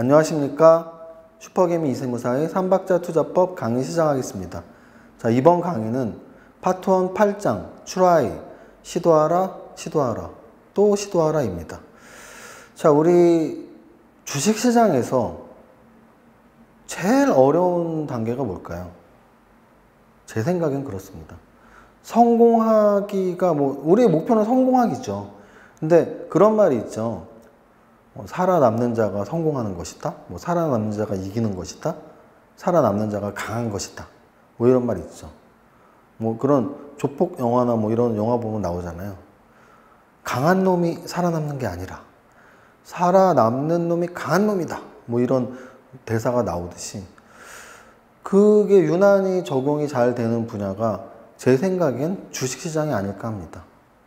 안녕하십니까. 슈퍼개미 이세무사의 3박자 투자법 강의 시작하겠습니다. 자, 이번 강의는 파트 1 8장 try, 시도하라, 시도하라, 또 시도하라 입니다. 자, 우리 주식시장에서 제일 어려운 단계가 뭘까요? 제 생각엔 그렇습니다. 성공하기가 우리의 목표는 성공하기죠. 근데 그런 말이 있죠. 살아남는 자가 성공하는 것이다. 살아남는 자가 이기는 것이다. 살아남는 자가 강한 것이다. 이런 말이 있죠. 그런 조폭 영화나 이런 영화 보면 나오잖아요. 강한 놈이 살아남는 게 아니라 살아남는 놈이 강한 놈이다. 이런 대사가 나오듯이 그게 유난히 적용이 잘 되는 분야가 제 생각엔 주식시장이 아닐까 합니다.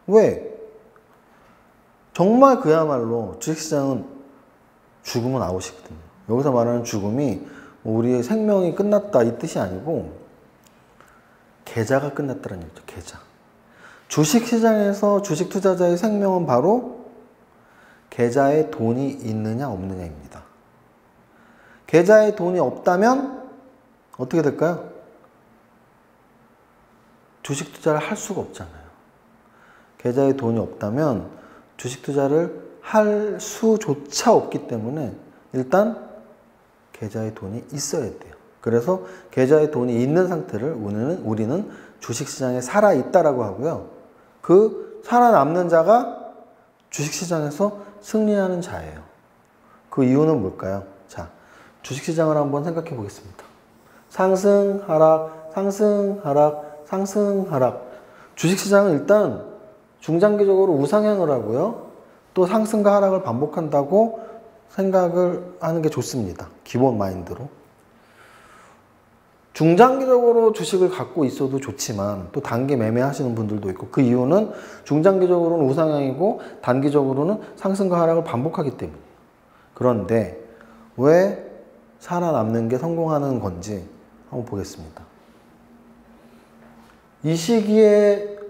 왜? 정말 그야말로 주식시장은 죽으면 아웃이거든요. 여기서 말하는 죽음이 우리의 생명이 끝났다 이 뜻이 아니고 계좌가 끝났다는 얘기죠. 계좌. 주식시장에서 주식 투자자의 생명은 바로 계좌에 돈이 있느냐 없느냐입니다. 계좌에 돈이 없다면 어떻게 될까요? 주식 투자를 할 수가 없잖아요. 계좌에 돈이 없다면 주식 투자를 할 수조차 없기 때문에 일단 계좌에 돈이 있어야 돼요. 그래서 계좌에 돈이 있는 상태를 우리는 주식시장에 살아있다라고 하고요. 그 살아남는 자가 주식시장에서 승리하는 자예요. 그 이유는 뭘까요? 자, 주식시장을 한번 생각해 보겠습니다. 상승, 하락, 상승, 하락, 상승, 하락. 주식시장은 일단 중장기적으로 우상향을 하고요. 또 상승과 하락을 반복한다고 생각을 하는 게 좋습니다. 기본 마인드로. 중장기적으로 주식을 갖고 있어도 좋지만 또 단기 매매 하시는 분들도 있고 그 이유는 중장기적으로는 우상향이고 단기적으로는 상승과 하락을 반복하기 때문이에요. 그런데 왜 살아남는 게 성공하는 건지 한번 보겠습니다. 이 시기에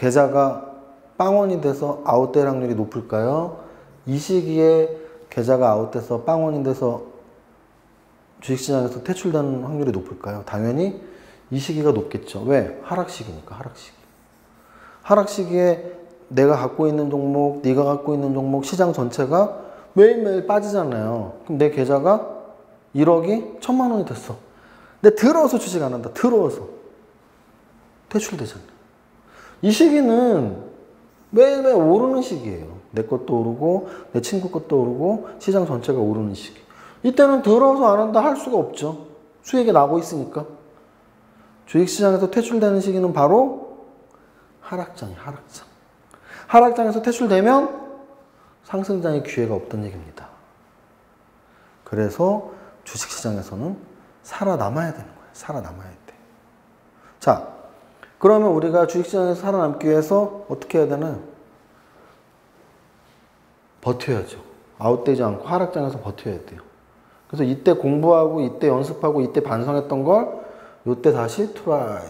계좌가 빵원이 돼서 아웃될 확률이 높을까요? 이 시기에 계좌가 아웃돼서 빵원이 돼서 주식시장에서 퇴출되는 확률이 높을까요? 당연히 이 시기가 높겠죠. 왜? 하락시기니까, 하락시기. 하락시기에 내가 갖고 있는 종목, 네가 갖고 있는 종목, 시장 전체가 매일매일 빠지잖아요. 그럼 내 계좌가 1억이 1000만 원이 됐어. 근데 들어서 주식 안 한다. 들어서. 퇴출되잖아요. 이 시기는 매일매일 오르는 시기예요. 내 것도 오르고 내 친구 것도 오르고 시장 전체가 오르는 시기. 이때는 들어서 안 한다 할 수가 없죠. 수익이 나고 있으니까. 주식시장에서 퇴출되는 시기는 바로 하락장이에요. 하락장. 하락장에서 퇴출되면 상승장의 기회가 없다는 얘기입니다. 그래서 주식시장에서는 살아남아야 되는 거예요. 살아남아야 돼. 자, 그러면 우리가 주식시장에서 살아남기 위해서 어떻게 해야 되나요? 버텨야죠. 아웃되지 않고 하락장에서 버텨야 돼요. 그래서 이때 공부하고 이때 연습하고 이때 반성했던 걸 이때 다시 트라이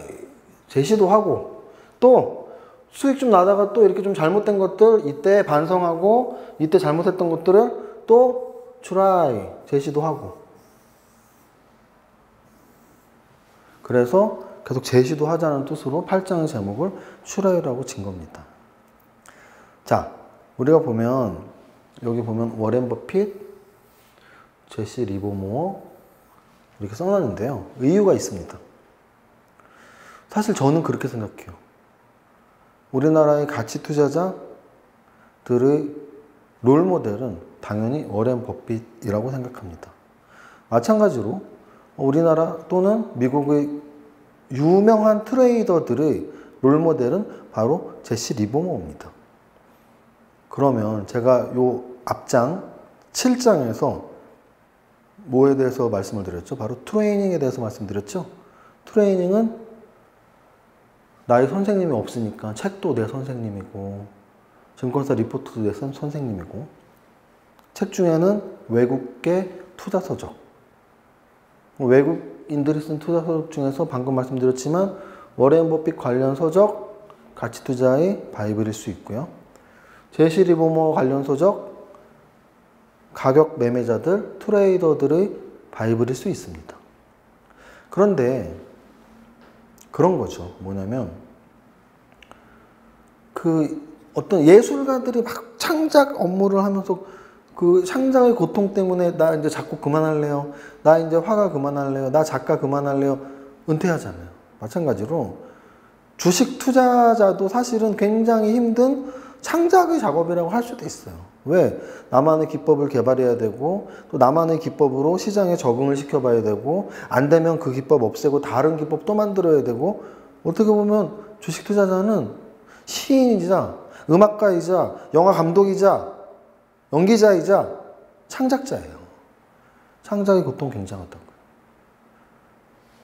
재시도하고 또 수익 좀 나다가 또 이렇게 좀 잘못된 것들 이때 반성하고 이때 잘못했던 것들을 또 트라이 재시도하고 그래서 계속 재시도 하자는 뜻으로 8장의 제목을 트라이라고 진 겁니다. 자, 우리가 보면 여기 보면 워렌 버핏, 제시 리버모어 이렇게 써놨는데요. 이유가 있습니다. 사실 저는 그렇게 생각해요. 우리나라의 가치 투자자들의 롤모델은 당연히 워렌 버핏이라고 생각합니다. 마찬가지로 우리나라 또는 미국의 유명한 트레이더들의 롤모델은 바로 제시 리버모어입니다. 그러면 제가 요 앞장 7장에서 뭐에 대해서 말씀을 드렸죠? 바로 트레이닝에 대해서 말씀드렸죠? 트레이닝은 나의 선생님이 없으니까 책도 내 선생님이고 증권사 리포트도 내 선생님이고 책 중에는 외국계 투자서적 외국인들이 쓴 투자서적 중에서 방금 말씀드렸지만 워렌 버핏 관련 서적 가치투자의 바이블일 수 있고요. 제시 리버모어 관련 서적 가격 매매자들, 트레이더들의 바이블일 수 있습니다. 그런데 그런 거죠. 뭐냐면 그 어떤 예술가들이 막 창작 업무를 하면서 그 창작의 고통 때문에 나 이제 작곡 그만할래요. 나 이제 화가 그만할래요. 나 작가 그만할래요. 은퇴하잖아요. 마찬가지로 주식 투자자도 사실은 굉장히 힘든 창작의 작업이라고 할 수도 있어요. 왜? 나만의 기법을 개발해야 되고 또 나만의 기법으로 시장에 적응을 시켜봐야 되고 안 되면 그 기법 없애고 다른 기법 또 만들어야 되고 어떻게 보면 주식 투자자는 시인이자 음악가이자 영화 감독이자 연기자이자 창작자예요. 창작의 고통 굉장하다고요.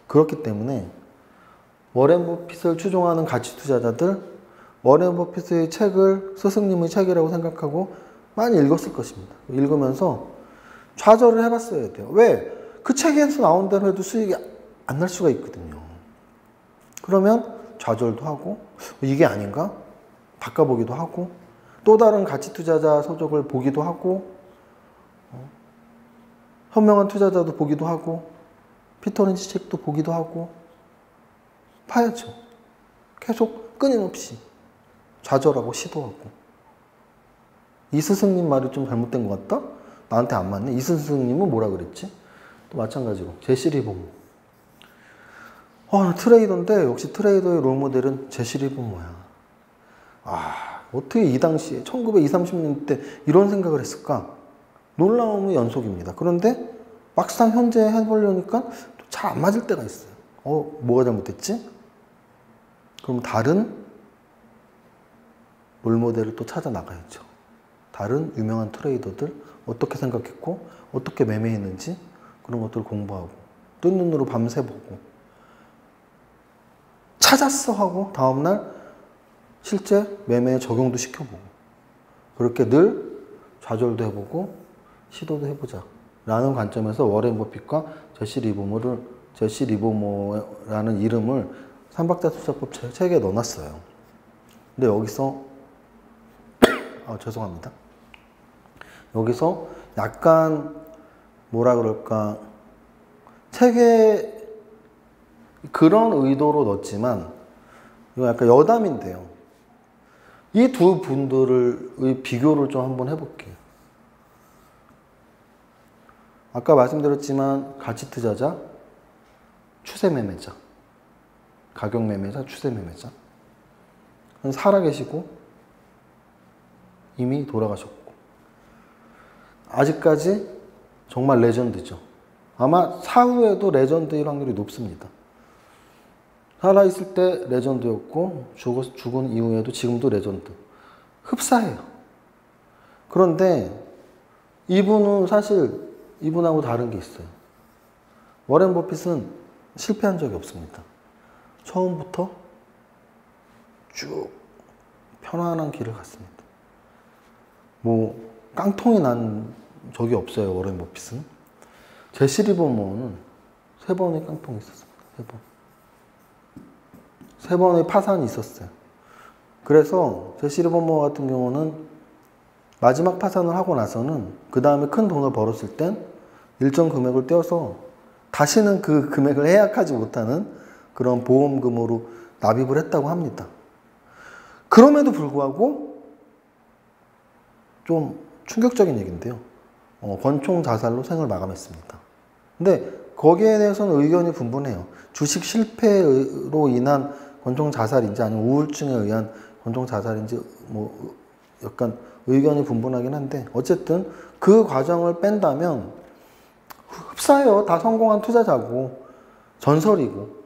그렇기 때문에 워렌 버핏을 추종하는 가치 투자자들, 워렌 버핏의 책을 스승님의 책이라고 생각하고 많이 읽었을 것입니다. 읽으면서 좌절을 해봤어야 돼요. 왜? 그 책에서 나온 대로 해도 수익이 안 날 수가 있거든요. 그러면 좌절도 하고 이게 아닌가? 바꿔보기도 하고 또 다른 가치 투자자 서적을 보기도 하고 현명한 투자자도 보기도 하고 피터 린치 책도 보기도 하고 파야죠. 계속 끊임없이 좌절하고 시도하고 이 스승님 말이 좀 잘못된 것 같다? 나한테 안 맞네? 이 스승님은 뭐라 그랬지? 또 마찬가지로 제시 리버모 트레이더인데 역시 트레이더의 롤모델은 제시 리버모야. 어떻게 이 당시에 1920, 30년 때 이런 생각을 했을까? 놀라움의 연속입니다. 그런데 막상 현재 해보려니까 잘 안 맞을 때가 있어요. 뭐가 잘못됐지? 그럼 다른 롤모델을 또 찾아 나가야죠. 다른 유명한 트레이더들 어떻게 생각했고 어떻게 매매했는지 그런 것들을 공부하고 뜬 눈으로 밤새 보고 찾았어 하고 다음날 실제 매매에 적용도 시켜보고 그렇게 늘 좌절도 해보고 시도도 해보자 라는 관점에서 워렌 버핏과 제시 리버모라는 이름을 삼박자 투자법 책에 넣어놨어요. 근데 여기서 죄송합니다. 여기서 약간 뭐라 그럴까 책에 그런 의도로 넣었지만 이거 약간 여담인데요. 이 두 분들의 비교를 좀 한번 해볼게요. 아까 말씀드렸지만 가치 투자자, 추세 매매자, 가격 매매자, 추세 매매자. 살아계시고 이미 돌아가셨고 아직까지 정말 레전드죠. 아마 사후에도 레전드일 확률이 높습니다. 살아있을 때 레전드였고 죽은 이후에도 지금도 레전드. 흡사해요. 그런데 이분은 사실 이분하고 다른 게 있어요. 워렌 버핏은 실패한 적이 없습니다. 처음부터 쭉 편안한 길을 갔습니다. 뭐 깡통이 난 적이 없어요. 워렌 버핏은. 제시 리버모어는 3번의 깡통이 있었습니다. 3번. 3번의 파산이 있었어요. 그래서 제시 리버모어 같은 경우는 마지막 파산을 하고 나서는 그 다음에 큰 돈을 벌었을 땐 일정 금액을 떼어서 다시는 그 금액을 해약하지 못하는 그런 보험금으로 납입을 했다고 합니다. 그럼에도 불구하고 좀 충격적인 얘기인데요. 권총 자살로 생을 마감했습니다. 근데 거기에 대해서는 의견이 분분해요. 주식 실패로 인한 권총 자살인지 아니면 우울증에 의한 권총 자살인지 뭐 약간 의견이 분분하긴 한데 어쨌든 그 과정을 뺀다면 흡사해요. 다 성공한 투자자고 전설이고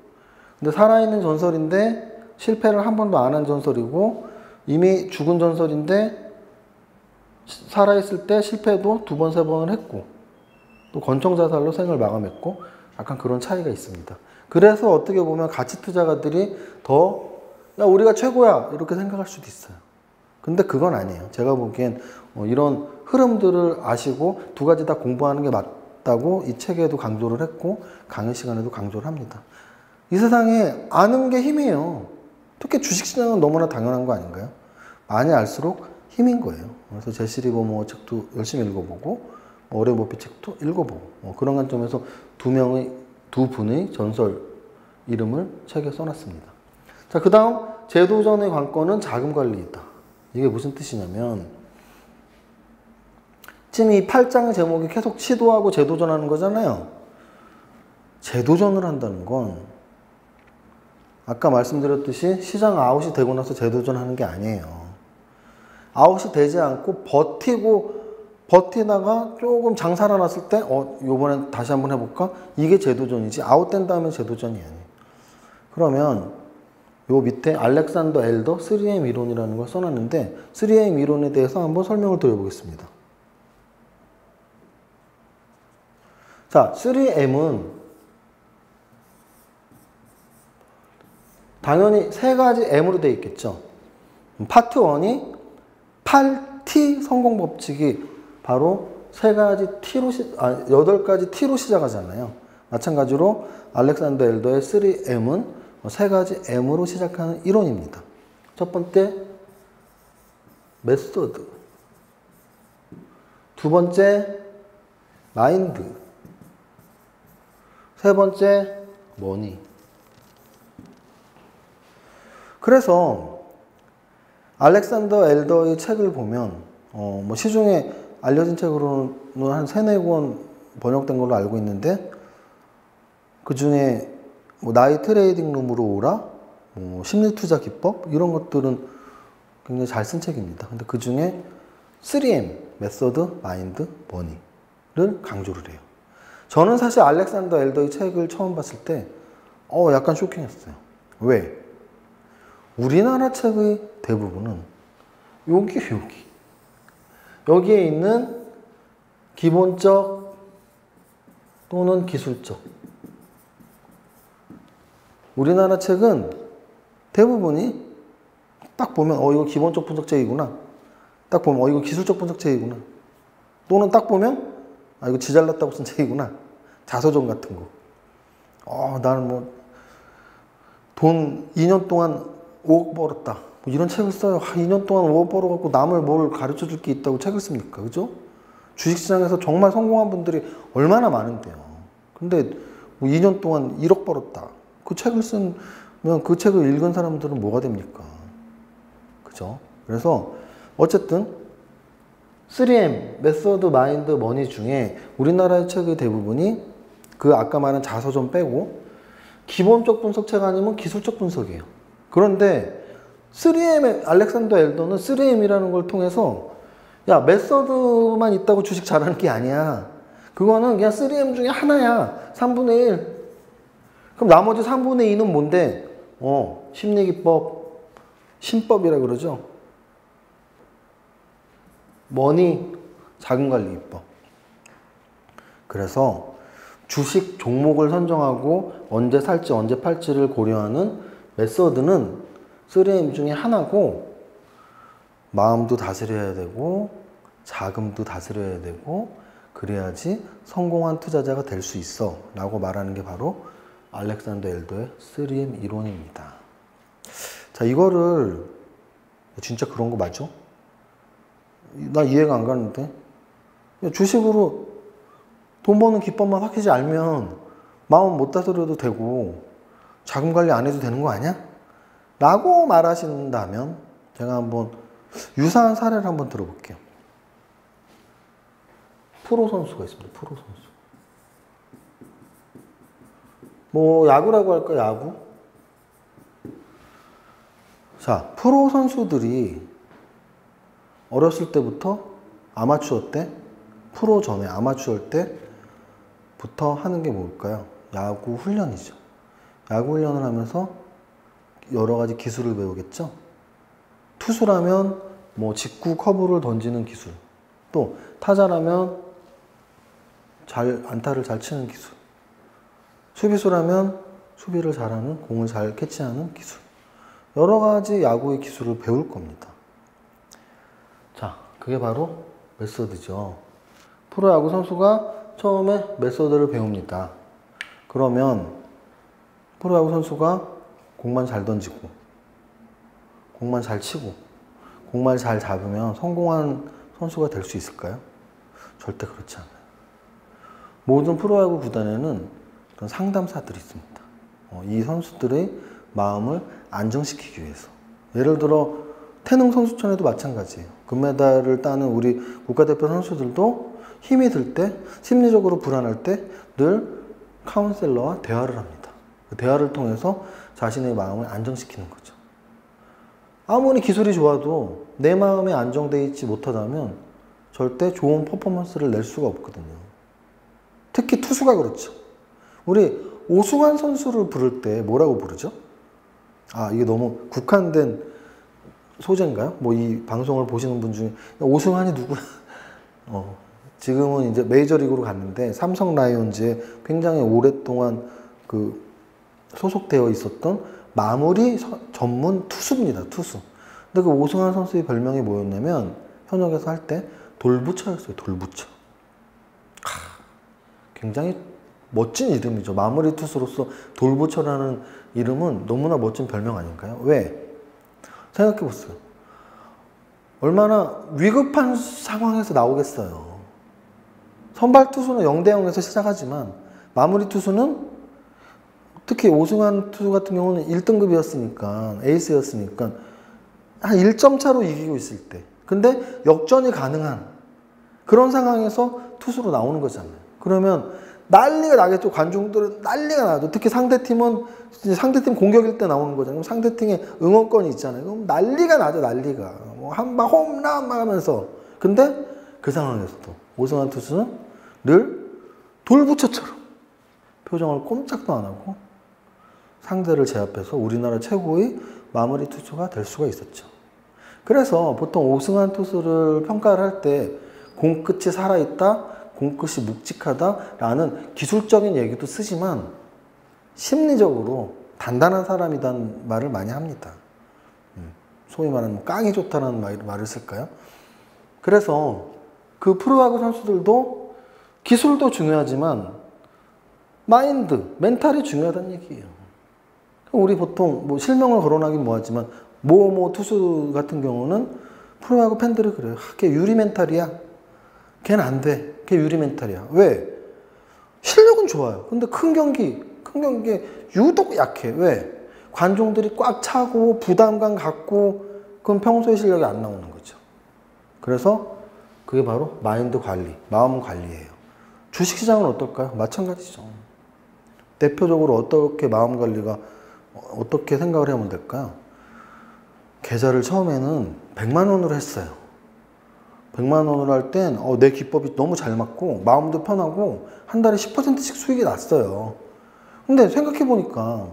근데 살아있는 전설인데 실패를 한 번도 안 한 전설이고 이미 죽은 전설인데 살아있을 때 실패도 2번, 3번을 했고 또 권총 자살로 생을 마감했고 약간 그런 차이가 있습니다. 그래서 어떻게 보면 가치 투자가들이 더 야, 우리가 최고야 이렇게 생각할 수도 있어요. 근데 그건 아니에요. 제가 보기엔 이런 흐름들을 아시고 두 가지 다 공부하는 게 맞다고 이 책에도 강조를 했고 강의 시간에도 강조를 합니다. 이 세상에 아는 게 힘이에요. 특히 주식시장은 너무나 당연한 거 아닌가요? 많이 알수록 힘인 거예요. 그래서 제시 리버모어 책도 열심히 읽어보고 어뢰 모피 책도 읽어보고 그런 관점에서 두 분의 전설 이름을 책에 써놨습니다. 자, 그 다음 재도전의 관건은 자금 관리이다. 이게 무슨 뜻이냐면 지금 이 8장의 제목이 계속 시도하고 재도전하는 거잖아요. 재도전을 한다는 건 아까 말씀드렸듯이 시장 아웃이 되고 나서 재도전하는 게 아니에요. 아웃이 되지 않고 버티다가 조금 장 살아났을 때 요번엔 다시 한번 해볼까? 이게 재도전이지 아웃된 다음에 재도전이 아니에요. 그러면 요 밑에 알렉산더 엘더 3M 이론이라는 걸 써놨는데 3M 이론에 대해서 한번 설명을 드려보겠습니다. 자, 3M은 당연히 세 가지 M으로 되어 있겠죠. 파트 1이 8T 성공 법칙이 바로 8가지 T로 시작하잖아요. 마찬가지로 알렉산더 엘더의 3M은 세 가지 M으로 시작하는 이론입니다. 첫 번째, 메소드. 두 번째, 마인드. 세 번째, 머니. 그래서 알렉산더 엘더의 책을 보면 뭐 시중에 알려진 책으로는 한 3-4권 번역된 걸로 알고 있는데 그 중에 뭐 나의 트레이딩 룸으로 오라, 뭐 심리투자 기법 이런 것들은 굉장히 잘 쓴 책입니다. 근데 그 중에 3M, 메소드, 마인드, 머니를 강조를 해요. 저는 사실 알렉산더 엘더의 책을 처음 봤을 때 약간 쇼킹했어요. 왜? 우리나라 책의 대부분은 여기에 있는 기본적 또는 기술적 우리나라 책은 대부분이 딱 보면 이거 기본적 분석책이구나, 딱 보면 이거 기술적 분석책이구나, 또는 딱 보면 이거 지 잘났다고 쓴 책이구나, 자서전 같은 거. 나는 뭐 돈 2년 동안 5억 벌었다 뭐 이런 책을 써요. 2년 동안 5억 벌어갖고 남을 뭘 가르쳐 줄 게 있다고 책을 씁니까? 그죠? 주식시장에서 정말 성공한 분들이 얼마나 많은데요. 근데 뭐 2년 동안 1억 벌었다, 그 책을 쓰면 그 책을 읽은 사람들은 뭐가 됩니까? 그죠? 그래서 어쨌든 3M, 메소드, 마인드, 머니 중에 우리나라의 책의 대부분이 그 아까 말한 자서전 빼고 기본적 분석책 아니면 기술적 분석이에요. 그런데 3M, 알렉산더 엘더는 3M이라는 걸 통해서 메소드만 있다고 주식 잘하는 게 아니야. 그거는 그냥 3M 중에 하나야. 3분의 1. 그럼 나머지 3분의 2는 뭔데? 심리기법, 신법이라 그러죠. 머니, 자금관리기법. 그래서 주식 종목을 선정하고 언제 살지 언제 팔지를 고려하는 메소드는 3M 중에 하나고, 마음도 다스려야 되고 자금도 다스려야 되고 그래야지 성공한 투자자가 될 수 있어 라고 말하는 게 바로 알렉산더 엘더의 3M 이론입니다. 자, 이거를 진짜 그런 거 맞죠? 나 이해가 안 가는데. 주식으로 돈 버는 기법만 확실히 알면 마음 못 다스려도 되고 자금 관리 안 해도 되는 거 아니야? 라고 말하신다면 제가 한번 유사한 사례를 한번 들어볼게요. 프로 선수가 있습니다. 프로 선수. 뭐 야구라고 할까? 야구? 자, 프로 선수들이 어렸을 때부터 아마추어 때, 프로 전에 아마추어 때부터 하는 게 뭘까요? 야구 훈련이죠. 야구 훈련을 하면서 여러 가지 기술을 배우겠죠. 투수라면 뭐 직구 커브를 던지는 기술, 또 타자라면 안타를 잘 치는 기술, 수비수라면 수비를 잘하는, 공을 잘 캐치하는 기술, 여러 가지 야구의 기술을 배울 겁니다. 자, 그게 바로 메소드죠. 프로야구 선수가 처음에 메소드를 배웁니다. 그러면 프로야구 선수가 공만 잘 던지고 공만 잘 치고 공만 잘 잡으면 성공한 선수가 될 수 있을까요? 절대 그렇지 않아요. 모든 프로야구 구단에는 그런 상담사들이 있습니다. 이 선수들의 마음을 안정시키기 위해서. 예를 들어 태능 선수촌에도 마찬가지예요. 금메달을 따는 우리 국가대표 선수들도 힘이 들 때, 심리적으로 불안할 때 늘 카운셀러와 대화를 합니다. 그 대화를 통해서 자신의 마음을 안정시키는 거죠. 아무리 기술이 좋아도 내 마음이 안정되어 있지 못하다면 절대 좋은 퍼포먼스를 낼 수가 없거든요. 특히 투수가 그렇죠. 우리 오승환 선수를 부를 때 뭐라고 부르죠? 아, 이게 너무 국한된 소재인가요? 뭐 이 방송을 보시는 분 중에 오승환이 누구야? 지금은 이제 메이저리그로 갔는데 삼성 라이온즈에 굉장히 오랫동안 그 소속되어 있었던 마무리 전문 투수입니다. 투수. 근데 그 오승환 선수의 별명이 뭐였냐면 현역에서 할 때 돌부처였어요. 돌부처. 굉장히 멋진 이름이죠. 마무리 투수로서 돌부처라는 이름은 너무나 멋진 별명 아닌가요? 왜? 생각해 보세요. 얼마나 위급한 상황에서 나오겠어요. 선발 투수는 0대 0에서 시작하지만 마무리 투수는 특히 오승환 투수 같은 경우는 1등급이었으니까 에이스였으니까 한 1점 차로 이기고 있을 때 근데 역전이 가능한 그런 상황에서 투수로 나오는 거잖아요. 그러면 난리가 나겠죠. 관중들은 난리가 나죠. 특히 상대팀은 상대팀 공격일 때 나오는 거잖아요. 그럼 상대팀에 응원권이 있잖아요. 그럼 난리가 나죠. 난리가. 뭐 한방 홈런 막 하면서. 근데 그 상황에서도 오승환 투수는 늘 돌부처처럼 표정을 꼼짝도 안 하고 상대를 제압해서 우리나라 최고의 마무리 투수가 될 수가 있었죠. 그래서 보통 오승환 투수를 평가를 할 때 공 끝이 살아있다, 공 끝이 묵직하다라는 기술적인 얘기도 쓰지만 심리적으로 단단한 사람이라는 말을 많이 합니다. 소위 말하는 깡이 좋다는 말을 쓸까요? 그래서 그 프로야구 선수들도 기술도 중요하지만 마인드, 멘탈이 중요하다는 얘기예요. 우리 보통 뭐 실명을 거론하긴 뭐하지만 뭐 투수 같은 경우는 프로야구 팬들이 그래요. 걔 유리 멘탈이야. 걔는 안 돼. 걔 유리 멘탈이야. 왜? 실력은 좋아요. 근데 큰 경기에 유독 약해. 왜? 관중들이 꽉 차고 부담감 갖고 그럼 평소에 실력이 안 나오는 거죠. 그래서 그게 바로 마인드 관리, 마음 관리예요. 주식시장은 어떨까요? 마찬가지죠. 대표적으로 어떻게 마음 관리가 어떻게 생각을 하면 될까요? 계좌를 처음에는 100만 원으로 했어요. 100만 원으로 할 땐 내 기법이 너무 잘 맞고 마음도 편하고 한 달에 10%씩 수익이 났어요. 근데 생각해 보니까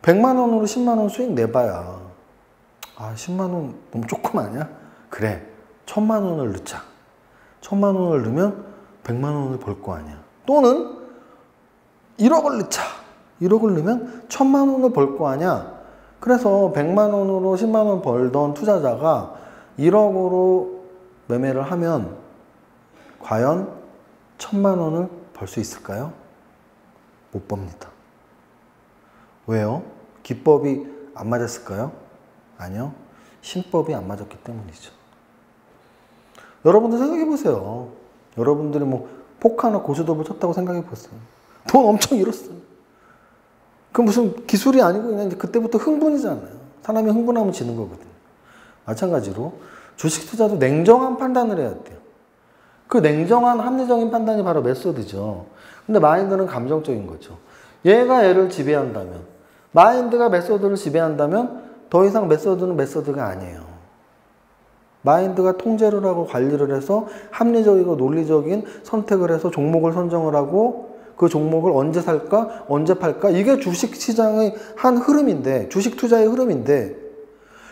100만 원으로 10만 원 수익 내봐야 10만 원 너무 조금 아니야? 그래, 1000만 원을 넣자. 1000만 원을 넣으면 100만 원을 벌 거 아니야. 또는 1억을 넣자. 1억을 넣으면 1000만 원을 벌 거 아니야. 그래서 100만 원으로 10만 원 벌던 투자자가 1억으로 매매를 하면 과연 1000만 원을 벌 수 있을까요? 못 법니다. 왜요? 기법이 안 맞았을까요? 아니요. 신법이 안 맞았기 때문이죠. 여러분들 생각해 보세요. 여러분들이 뭐 포카나 고스톱을 쳤다고 생각해 보세요. 돈 엄청 잃었어요. 그 무슨 기술이 아니고 그냥 그때부터 흥분이잖아요. 사람이 흥분하면 지는 거거든요. 마찬가지로 주식 투자도 냉정한 판단을 해야 돼요. 그 냉정한 합리적인 판단이 바로 메소드죠. 근데 마인드는 감정적인 거죠. 얘가 얘를 지배한다면, 마인드가 메소드를 지배한다면 더 이상 메소드는 메소드가 아니에요. 마인드가 통제를 하고 관리를 해서 합리적이고 논리적인 선택을 해서 종목을 선정을 하고 그 종목을 언제 살까, 언제 팔까, 이게 주식시장의 한 흐름인데, 주식 투자의 흐름인데,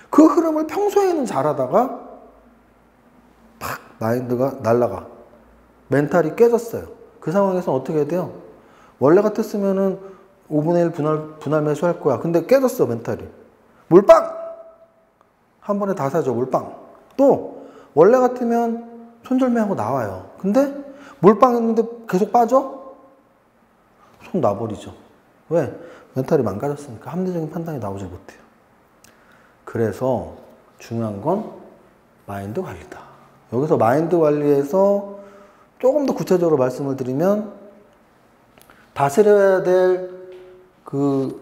그 흐름을 평소에는 잘하다가 팍 마인드가 날아가. 멘탈이 깨졌어요. 그 상황에서는 어떻게 해야 돼요? 원래 같았으면은 5분의 1 분할 매수할 거야. 근데 깨졌어, 멘탈이. 물빵! 한 번에 다 사죠, 물빵. 또 원래 같으면 손절매하고 나와요. 근데 물빵 했는데 계속 빠져? 손 놔버리죠. 왜? 멘탈이 망가졌으니까 합리적인 판단이 나오지 못해요. 그래서 중요한 건 마인드 관리다. 여기서 마인드 관리에서 조금 더 구체적으로 말씀을 드리면 다스려야 될 그게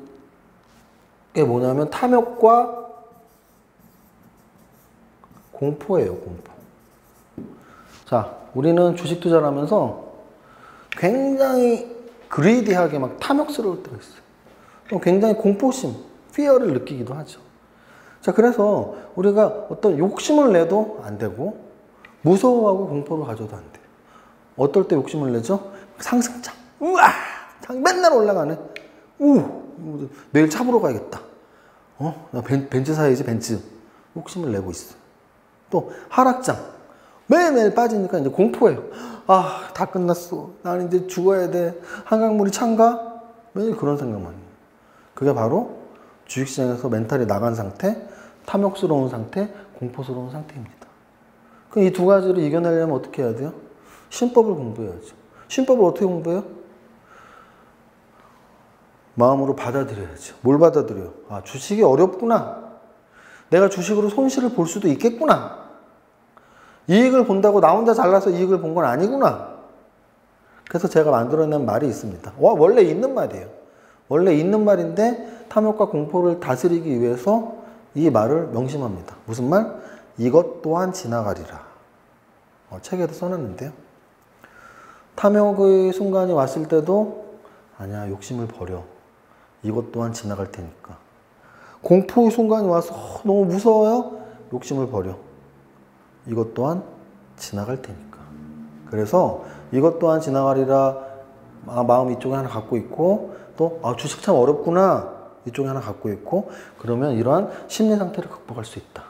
뭐냐면 탐욕과 공포예요, 공포. 자, 우리는 주식 투자를 하면서 굉장히 그리디하게 막 탐욕스러울 때가 있어요. 또 굉장히 공포심, fear를 느끼기도 하죠. 자, 그래서 우리가 어떤 욕심을 내도 안 되고 무서워하고 공포를 가져도 안 돼요. 어떨 때 욕심을 내죠? 상승장. 우와! 맨날 올라가네. 내일 차 보러 가야겠다. 나 벤츠 사야지, 벤츠. 욕심을 내고 있어. 또 하락장. 매일매일 빠지니까 이제 공포예요. 아, 다 끝났어. 나는 이제 죽어야 돼. 한강물이 찬가? 매일 그런 생각만 해요. 그게 바로 주식시장에서 멘탈이 나간 상태, 탐욕스러운 상태, 공포스러운 상태입니다. 그럼 이 두 가지를 이겨내려면 어떻게 해야 돼요? 신법을 공부해야죠. 신법을 어떻게 공부해요? 마음으로 받아들여야죠. 뭘 받아들여요? 아, 주식이 어렵구나. 내가 주식으로 손실을 볼 수도 있겠구나. 이익을 본다고 나 혼자 잘나서 이익을 본 건 아니구나. 그래서 제가 만들어낸 말이 있습니다. 원래 있는 말이에요. 원래 있는 말인데 탐욕과 공포를 다스리기 위해서 이 말을 명심합니다. 무슨 말? 이것 또한 지나가리라. 책에도 써놨는데요. 탐욕의 순간이 왔을 때도 아니야, 욕심을 버려. 이것 또한 지나갈 테니까. 공포의 순간이 와서 너무 무서워요? 욕심을 버려. 이것 또한 지나갈 테니까. 그래서 이것 또한 지나가리라 마음 이쪽에 하나 갖고 있고 또 주식 참 어렵구나 이쪽에 하나 갖고 있고 그러면 이러한 심리 상태를 극복할 수 있다.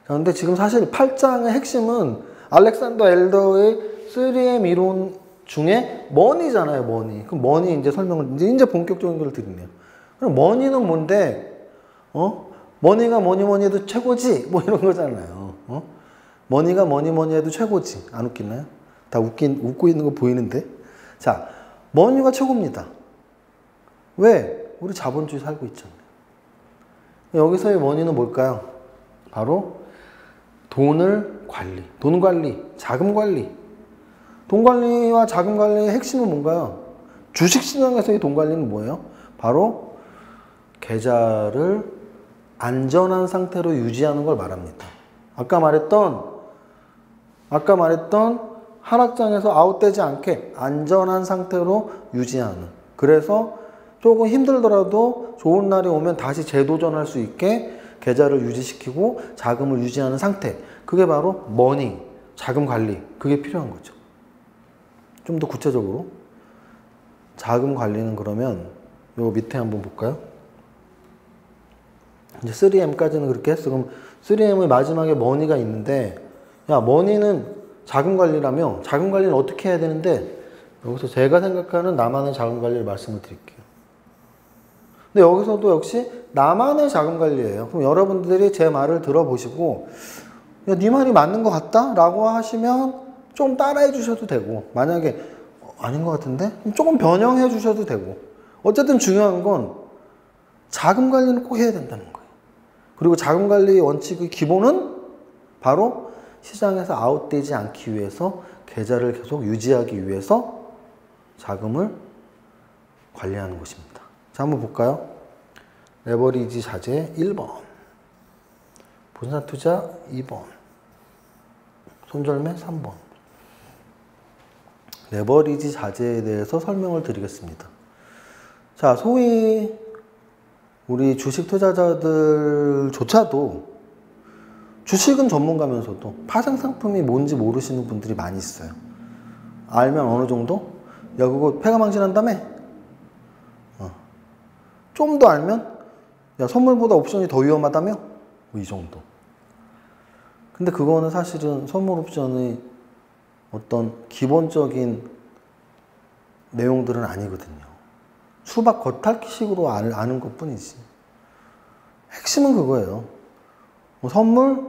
그런데 지금 사실 8장의 핵심은 알렉산더 엘더의 3M 이론 중에 머니잖아요, 머니. 그럼 머니 이제 설명을 이제 본격적인 걸 드리네요. 그럼 머니는 뭔데? 머니가 뭐니 해도 최고지? 뭐 이런 거잖아요. 머니가 뭐니 해도 최고지. 안 웃기나요? 다 웃고 있는 거 보이는데? 자, 머니가 최고입니다. 왜? 우리 자본주의 살고 있잖아요. 여기서의 머니는 뭘까요? 바로 돈을 관리, 돈 관리, 자금 관리. 돈 관리와 자금 관리의 핵심은 뭔가요? 주식시장에서의 돈 관리는 뭐예요? 바로 계좌를 안전한 상태로 유지하는 걸 말합니다. 아까 말했던 하락장에서 아웃되지 않게 안전한 상태로 유지하는. 그래서 조금 힘들더라도 좋은 날이 오면 다시 재도전할 수 있게 계좌를 유지시키고 자금을 유지하는 상태. 그게 바로 머니, 자금 관리. 그게 필요한 거죠. 좀 더 구체적으로 자금 관리는 그러면 요 밑에 한번 볼까요? 이제 3M까지는 그렇게 했어. 그럼 3M의 마지막에 머니가 있는데 야, 머니는 자금 관리라며 자금 관리는 어떻게 해야 되는데 여기서 제가 생각하는 나만의 자금 관리를 말씀을 드릴게요. 근데 여기서도 역시 나만의 자금 관리예요. 그럼 여러분들이 제 말을 들어보시고 야, 네 말이 맞는 것 같다? 라고 하시면 좀 따라해 주셔도 되고 만약에 아닌 것 같은데? 그럼 조금 변형해 주셔도 되고 어쨌든 중요한 건 자금 관리는 꼭 해야 된다는 거예요. 그리고 자금 관리의 원칙의 기본은 바로 시장에서 아웃되지 않기 위해서 계좌를 계속 유지하기 위해서 자금을 관리하는 것입니다. 자, 한번 볼까요? 레버리지 자재 1번, 분산 투자 2번, 손절매 3번. 레버리지 자재에 대해서 설명을 드리겠습니다. 자, 소위 우리 주식 투자자들조차도 주식은 전문가면서도 파생 상품이 뭔지 모르시는 분들이 많이 있어요. 알면 어느 정도? 야, 그거 폐가망신한다며? 좀 더 알면? 야, 선물보다 옵션이 더 위험하다며? 뭐 이 정도. 근데 그거는 사실은 선물 옵션의 어떤 기본적인 내용들은 아니거든요. 수박 겉핥기식으로 아는 것 뿐이지. 핵심은 그거예요. 뭐 선물,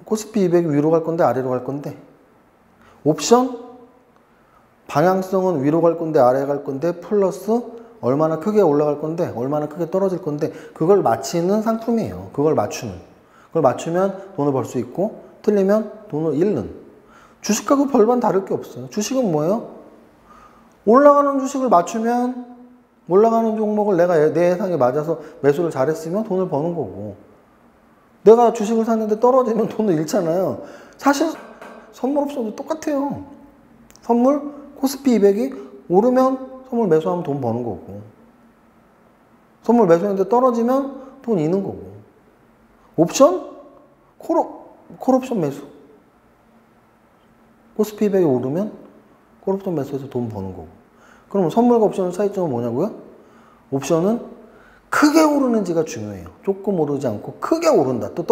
코스피 200이 위로 갈 건데 아래로 갈 건데, 옵션, 방향성은 위로 갈 건데 아래 갈 건데, 플러스 얼마나 크게 올라갈 건데 얼마나 크게 떨어질 건데, 그걸 맞히는 상품이에요. 그걸 맞추는. 그걸 맞추면 돈을 벌 수 있고 틀리면 돈을 잃는. 주식하고 별반 다를 게 없어요. 주식은 뭐예요? 올라가는 주식을 맞추면 올라가는 종목을 내가 내 예상에 맞아서 매수를 잘했으면 돈을 버는 거고, 내가 주식을 샀는데 떨어지면 돈을 잃잖아요. 사실 선물 옵션도 똑같아요. 선물 코스피 200이 오르면 선물 매수하면 돈 버는 거고, 선물 매수했는데 떨어지면 돈 잃는 거고, 옵션? 콜옵션 매수. 코스피 200이 오르면 콜옵션 매수해서 돈 버는 거고. 그럼 선물과 옵션의 차이점은 뭐냐고요? 옵션은 크게 오르는지가 중요해요. 조금 오르지 않고 크게 오른다. 또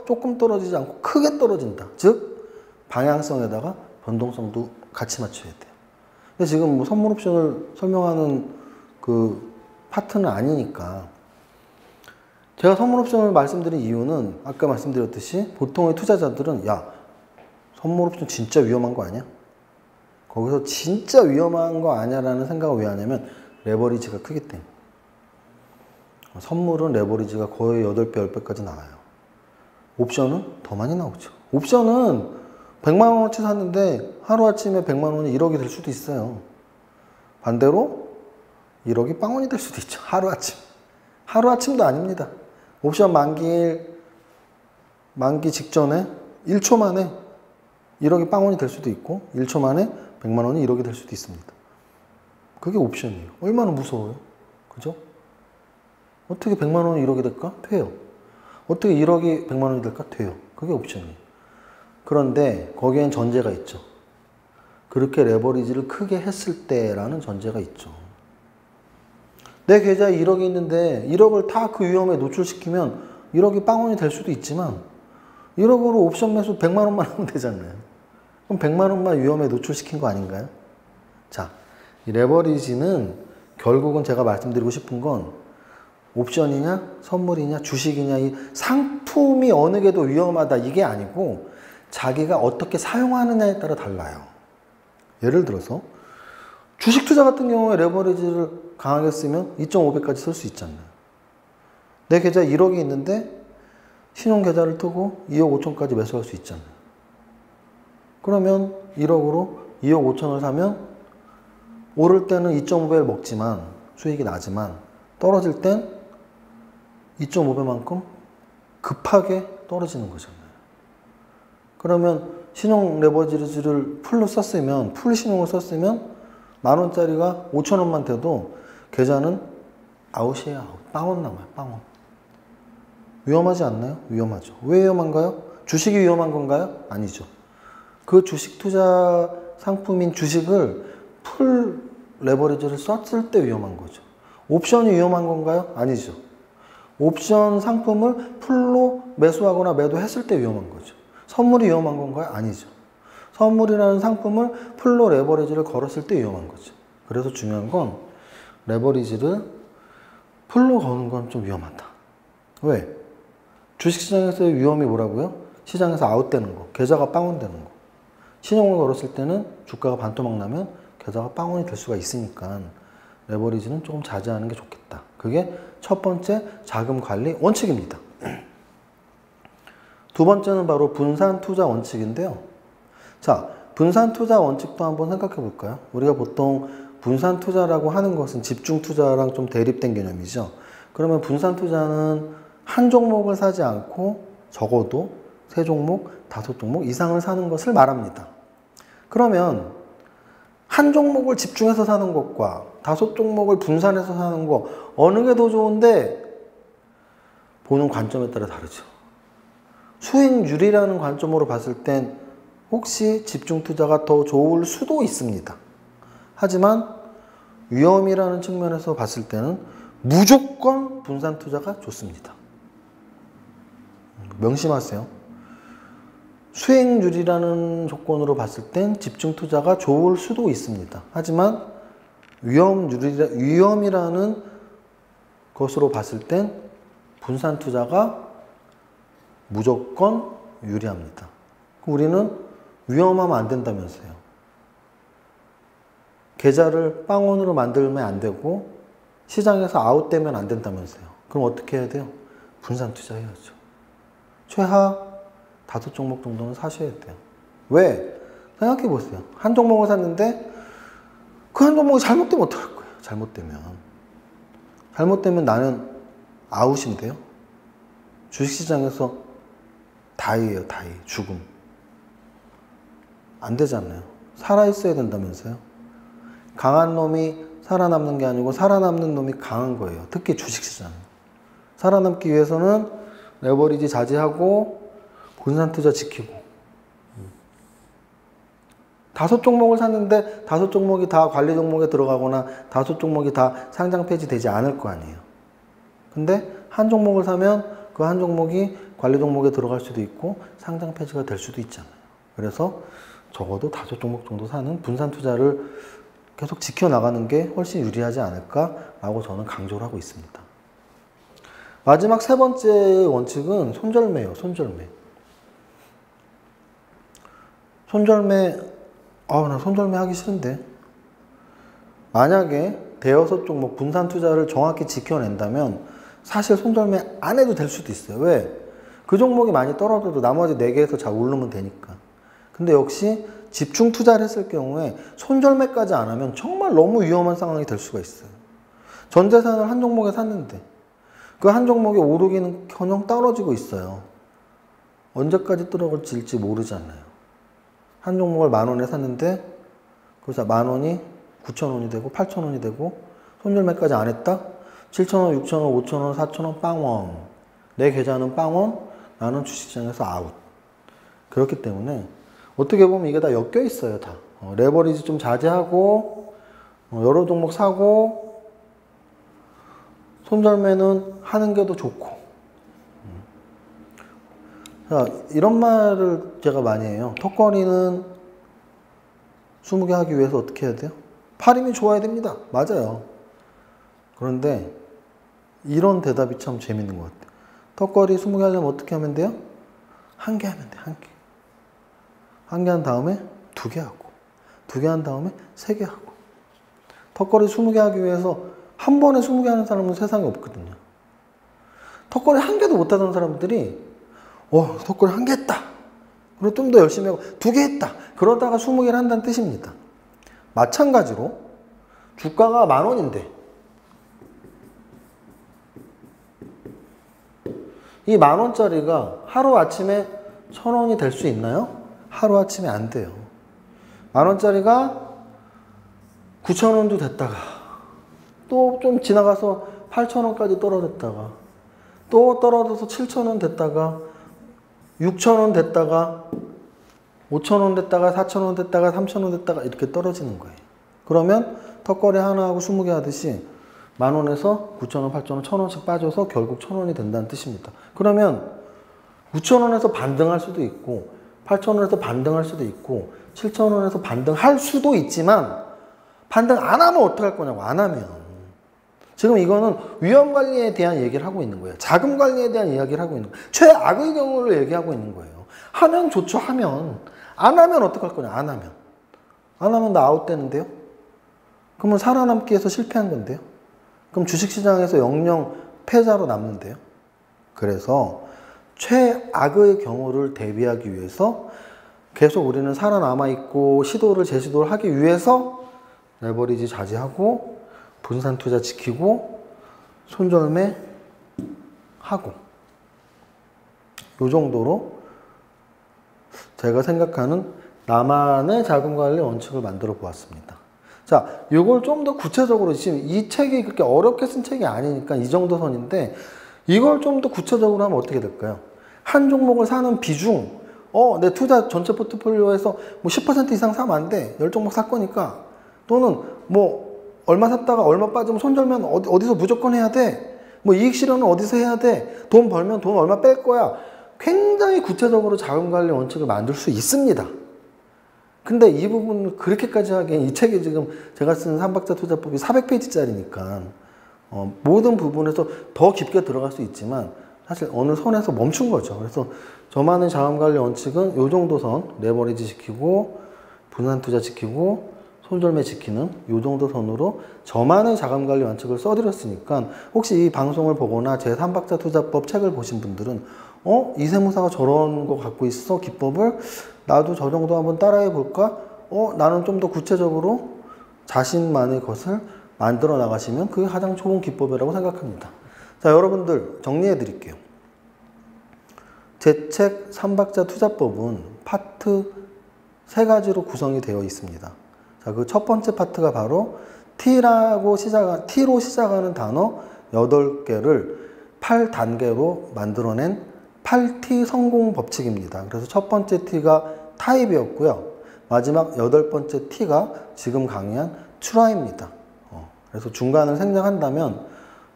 조금 떨어지지 않고 크게 떨어진다. 즉 방향성에다가 변동성도 같이 맞춰야 돼요. 근데 지금 뭐 선물 옵션을 설명하는 그 파트는 아니니까, 제가 선물 옵션을 말씀드린 이유는 아까 말씀드렸듯이 보통의 투자자들은 야, 선물 옵션 진짜 위험한 거 아니야? 거기서 진짜 위험한 거 아니야 라는 생각을 왜 하냐면 레버리지가 크기 때문에. 선물은 레버리지가 거의 8배, 10배까지 나와요. 옵션은 더 많이 나오죠. 옵션은 100만 원어치 샀는데 하루아침에 100만 원이 1억이 될 수도 있어요. 반대로 1억이 빵원이 될 수도 있죠. 하루아침. 하루아침도 아닙니다. 옵션 만기 직전에 1초 만에 1억이 빵원이 될 수도 있고 1초 만에 100만 원이 1억이 될 수도 있습니다. 그게 옵션이에요. 얼마나 무서워요. 그죠? 어떻게 100만 원이 1억이 될까? 돼요. 어떻게 1억이 100만 원이 될까? 돼요. 그게 옵션이에요. 그런데 거기엔 전제가 있죠. 그렇게 레버리지를 크게 했을 때라는 전제가 있죠. 내 계좌에 1억이 있는데 1억을 다 그 위험에 노출시키면 1억이 빵원이 될 수도 있지만 1억으로 옵션 매수 100만 원만 하면 되잖아요. 그럼 100만 원만 위험에 노출시킨 거 아닌가요? 자, 이 레버리지는 결국은 제가 말씀드리고 싶은 건 옵션이냐 선물이냐 주식이냐 이 상품이 어느 게 더 위험하다 이게 아니고 자기가 어떻게 사용하느냐에 따라 달라요. 예를 들어서 주식 투자 같은 경우에 레버리지를 강하게 쓰면 2.5배까지 쓸 수 있잖아요. 내 계좌에 1억이 있는데 신용계좌를 뜨고 2억 5천까지 매수할 수 있잖아요. 그러면 1억으로 2억 5천을 사면 오를 때는 2.5배를 먹지만 수익이 나지만 떨어질 땐 2.5배만큼 급하게 떨어지는 거잖아요. 그러면 신용 레버리지를 풀로 썼으면, 풀 신용을 썼으면 만원짜리가 5천원만 돼도 계좌는 아웃이에요. 아웃. 빵원 남아요. 빵원. 위험하지 않나요? 위험하죠. 왜 위험한가요? 주식이 위험한 건가요? 아니죠. 그 주식 투자 상품인 주식을 풀 레버리지를 썼을 때 위험한 거죠. 옵션이 위험한 건가요? 아니죠. 옵션 상품을 풀로 매수하거나 매도했을 때 위험한 거죠. 선물이 위험한 건가요? 아니죠. 선물이라는 상품을 풀로 레버리지를 걸었을 때 위험한 거죠. 그래서 중요한 건 레버리지를 풀로 거는 건 좀 위험하다. 왜? 주식시장에서의 위험이 뭐라고요? 시장에서 아웃되는 거, 계좌가 빵원 되는 거. 신용을 걸었을 때는 주가가 반토막 나면 계좌가 빵원이 될 수가 있으니까 레버리지는 조금 자제하는 게 좋겠다. 그게 첫 번째 자금 관리 원칙입니다. 두 번째는 바로 분산 투자 원칙인데요. 자, 분산 투자 원칙도 한번 생각해 볼까요? 우리가 보통 분산 투자라고 하는 것은 집중 투자랑 좀 대립된 개념이죠. 그러면 분산 투자는 한 종목을 사지 않고 적어도 3종목, 5종목 이상을 사는 것을 말합니다. 그러면 한 종목을 집중해서 사는 것과 5종목을 분산해서 사는 거 어느 게 더 좋은데 보는 관점에 따라 다르죠. 수익률이라는 관점으로 봤을 땐 혹시 집중 투자가 더 좋을 수도 있습니다. 하지만 위험이라는 측면에서 봤을 때는 무조건 분산 투자가 좋습니다. 명심하세요. 수익률이라는 조건으로 봤을 땐 집중 투자가 좋을 수도 있습니다. 하지만 위험이라는 것으로 봤을 땐 분산 투자가 무조건 유리합니다. 우리는 위험하면 안 된다면서요. 계좌를 빵원으로 만들면 안 되고 시장에서 아웃되면 안 된다면서요. 그럼 어떻게 해야 돼요? 분산 투자해야죠. 최하 5종목 정도는 사셔야 돼요. 왜? 생각해 보세요. 한 종목을 샀는데 그 한 종목이 잘못되면 어떡할 거예요? 잘못되면 나는 아웃인데요. 주식시장에서 다이예요, 다이. 죽음. 안 되잖아요. 살아있어야 된다면서요. 강한 놈이 살아남는 게 아니고 살아남는 놈이 강한 거예요. 특히 주식시장. 살아남기 위해서는 레버리지 자제하고 분산 투자 지키고. 5종목을 샀는데 5종목이 다 관리 종목에 들어가거나 5종목이 다 상장 폐지되지 않을 거 아니에요. 근데 한 종목을 사면 그 한 종목이 관리 종목에 들어갈 수도 있고 상장 폐지가 될 수도 있잖아요. 그래서 적어도 5종목 정도 사는 분산 투자를 계속 지켜나가는 게 훨씬 유리하지 않을까라고 저는 강조를 하고 있습니다. 마지막 세 번째 원칙은 손절매예요. 손절매. 나 손절매 하기 싫은데. 만약에 대여섯 종목 분산 투자를 정확히 지켜낸다면 사실 손절매 안 해도 될 수도 있어요. 왜? 그 종목이 많이 떨어져도 나머지 4개에서 잘 오르면 되니까. 근데 역시 집중 투자를 했을 경우에 손절매까지 안 하면 정말 너무 위험한 상황이 될 수가 있어요. 전 재산을 한 종목에 샀는데 그 한 종목이 오르기는 커녕 떨어지고 있어요. 언제까지 떨어질지 모르잖아요. 한 종목을 10,000원에 샀는데 그래서 10,000원이 9,000원이 되고 8,000원이 되고 손절매까지 안 했다? 7,000원, 6,000원, 5,000원, 4,000원 빵원. 내 계좌는 빵원, 나는 주식시장에서 아웃. 그렇기 때문에 어떻게 보면 이게 다 엮여 있어요. 다. 레버리지 좀 자제하고 여러 종목 사고 손절매는 하는 게 더 좋고. 자, 이런 말을 제가 많이 해요. 턱걸이는 20개 하기 위해서 어떻게 해야 돼요? 팔 힘이 좋아야 됩니다. 맞아요. 그런데 이런 대답이 참 재밌는 것 같아요. 턱걸이 20개 하려면 어떻게 하면 돼요? 1개 하면 돼요. 1개. 1개 한 다음에 2개 하고 2개 한 다음에 3개 하고. 턱걸이 20개 하기 위해서 한 번에 20개 하는 사람은 세상에 없거든요. 턱걸이 1개도 못하던 사람들이 턱걸이 1개 했다. 그리고 좀 더 열심히 하고 2개 했다. 그러다가 20개를 한다는 뜻입니다. 마찬가지로 주가가 10,000원인데 이 10,000원짜리가 하루아침에 1,000원이 될 수 있나요? 하루아침에 안 돼요. 10,000원짜리가 9,000원도 됐다가 또 좀 지나가서 8,000원까지 떨어졌다가 또 떨어져서 7,000원 됐다가 6,000원 됐다가 5,000원 됐다가 4,000원 됐다가 3,000원 됐다가 이렇게 떨어지는 거예요. 그러면 턱걸이 하나하고 20개 하듯이 10,000원에서 9,000원, 8,000원, 1,000원씩 빠져서 결국 1,000원이 된다는 뜻입니다. 그러면 9,000원에서 반등할 수도 있고 8,000원에서 반등할 수도 있고 7,000원에서 반등할 수도 있지만 반등 안 하면 어떡할 거냐고. 안 하면 지금 이거는 위험관리에 대한 얘기를 하고 있는 거예요. 자금관리에 대한 이야기를 하고 있는 거예요. 최악의 경우를 얘기하고 있는 거예요. 하면 좋죠. 하면. 안 하면 어떡할 거냐. 안 하면 나 아웃되는데요. 그러면 살아남기 위해서 실패한 건데요. 그럼 주식시장에서 영영 패자로 남는데요. 그래서 최악의 경우를 대비하기 위해서 계속 우리는 살아남아 있고 시도를 재시도를 하기 위해서 레버리지 자제하고 분산 투자 지키고 손절매 하고 이 정도로 제가 생각하는 나만의 자금관리 원칙을 만들어 보았습니다. 자, 이걸 좀 더 구체적으로 지금 이 책이 그렇게 어렵게 쓴 책이 아니니까 이 정도 선인데 이걸 좀 더 구체적으로 하면 어떻게 될까요? 한 종목을 사는 비중, 내 투자 전체 포트폴리오에서 뭐 10% 이상 사면 안 돼. 10종목 살 거니까. 또는 뭐 얼마 샀다가 얼마 빠지면 손절면 어디서 무조건 해야 돼. 뭐 이익 실현은 어디서 해야 돼. 돈 벌면 돈 얼마 뺄 거야. 굉장히 구체적으로 자금관리 원칙을 만들 수 있습니다. 근데 이 부분을 그렇게까지 하기엔 이 책이 지금 제가 쓴 3박자 투자법이 400페이지짜리니까 모든 부분에서 더 깊게 들어갈 수 있지만 사실 어느 선에서 멈춘 거죠. 그래서 저만의 자금관리 원칙은 이 정도 선, 레버리지 지키고 분산 투자 지키고 손절매 지키는 이 정도 선으로 저만의 자금관리 원칙을 써드렸으니까 혹시 이 방송을 보거나 제 3박자 투자법 책을 보신 분들은 이세무사가 저런 거 갖고 있어? 기법을? 나도 저 정도 한번 따라해 볼까? 나는 좀 더 구체적으로 자신만의 것을 만들어 나가시면 그게 가장 좋은 기법이라고 생각합니다. 자, 여러분들 정리해 드릴게요. 제 책 3박자 투자법은 파트 3가지로 구성이 되어 있습니다. 자, 그 첫 번째 파트가 바로 T로 시작하는 단어 8개를 8단계로 만들어낸 8T 성공 법칙입니다. 그래서 첫 번째 T가 타입이었고요. 마지막 8번째 T가 지금 강의한 트라이입니다. 그래서 중간을 생략한다면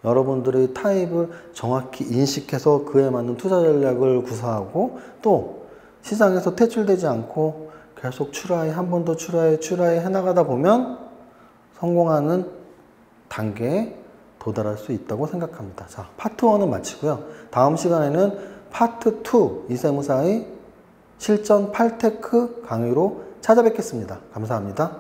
여러분들의 타입을 정확히 인식해서 그에 맞는 투자 전략을 구사하고 또 시장에서 퇴출되지 않고 계속 트라이, 한 번 더 트라이 해나가다 보면 성공하는 단계에 도달할 수 있다고 생각합니다. 자, 파트 1은 마치고요. 다음 시간에는 파트 2 이세무사의 실전 8테크 강의로 찾아뵙겠습니다. 감사합니다.